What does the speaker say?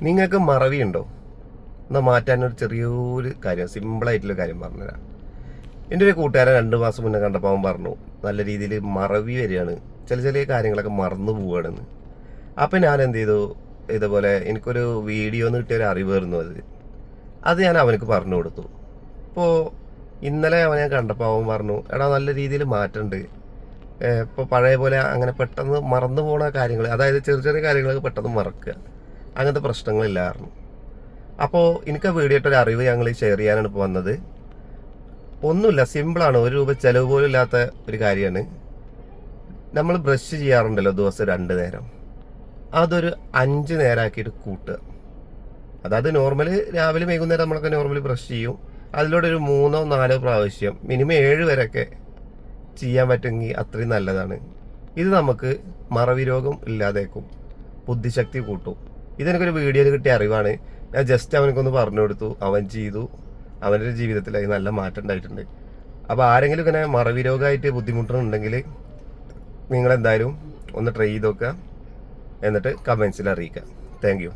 നിങ്ങൾക്ക് മറവിയുണ്ടോ? എന്നാൽ മാറ്റാനൊരു ചെറിയൊരു കാര്യം, സിമ്പിളായിട്ടുള്ള കാര്യം പറഞ്ഞുതരാം. എൻ്റെ ഒരു കൂട്ടുകാരൻ 2 മാസം മുന്നേ കണ്ടപ്പോൾ അവൻ പറഞ്ഞു നല്ല രീതിയിൽ മറവി വരികയാണ്, ചെറിയ കാര്യങ്ങളൊക്കെ മറന്നു പോവുകയാണെന്ന്. അപ്പം ഞാൻ എന്ത് ചെയ്തു, ഇതുപോലെ എനിക്കൊരു വീഡിയോ എന്ന് കിട്ടിയ ഒരു അറിവായിരുന്നു അത് ഞാൻ അവനക്ക് പറഞ്ഞു കൊടുത്തു. ഇപ്പോൾ ഇന്നലെ ഞാൻ കണ്ടപ്പോൾ അവൻ പറഞ്ഞു, എടാ നല്ല രീതിയിൽ മാറ്റമുണ്ട്, ഇപ്പോൾ പഴയ പോലെ അങ്ങനെ പെട്ടെന്ന് മറന്നു പോണ കാര്യങ്ങൾ, അതായത് ചെറിയ കാര്യങ്ങളൊക്കെ പെട്ടെന്ന് മറക്കുക, അങ്ങനത്തെ പ്രശ്നങ്ങളില്ലായിരുന്നു. അപ്പോൾ എനിക്ക് ആ വീഡിയോ ഇട്ടൊരു അറിവ് ഞങ്ങൾ ഷെയർ ചെയ്യാനാണ് ഇപ്പോൾ വന്നത്. ഒന്നുമില്ല, സിമ്പിളാണ്, ₹1 ചിലവ് പോലും ഇല്ലാത്ത ഒരു കാര്യമാണ്. നമ്മൾ ബ്രഷ് ചെയ്യാറുണ്ടല്ലോ ദിവസം 2 നേരം, അതൊരു 5 നേരമാക്കിയിട്ട് കൂട്ടുക. അതായത് നോർമല് രാവിലെ വൈകുന്നേരം നമ്മളൊക്കെ നോർമലി ബ്രഷ് ചെയ്യും, അതിലൂടെ ഒരു 3 or 4 പ്രാവശ്യം മിനിമം 7 വരെയൊക്കെ ചെയ്യാൻ പറ്റുമെങ്കിൽ അത്രയും നല്ലതാണ്. ഇത് നമുക്ക് മറവി രോഗം ഇല്ലാതേക്കും, ബുദ്ധിശക്തി കൂട്ടും. ഇതെനിക്കൊരു വീഡിയോയിൽ കിട്ടിയ അറിവാണ്. ഞാൻ ജസ്റ്റ് അവനക്കൊന്ന് പറഞ്ഞു കൊടുത്തു, അവൻ ചെയ്തു, അവൻ്റെ ജീവിതത്തിൽ അത് നല്ല മാറ്റം ഉണ്ടായിട്ടുണ്ട്. അപ്പോൾ ആരെങ്കിലും ഇങ്ങനെ മറവി രോഗമായിട്ട് ബുദ്ധിമുട്ടുന്നുണ്ടെങ്കിൽ നിങ്ങളെന്തായാലും ഒന്ന് ട്രൈ ചെയ്ത് നോക്കുക, എന്നിട്ട് കമൻസിൽ അറിയിക്കുക. Thank you.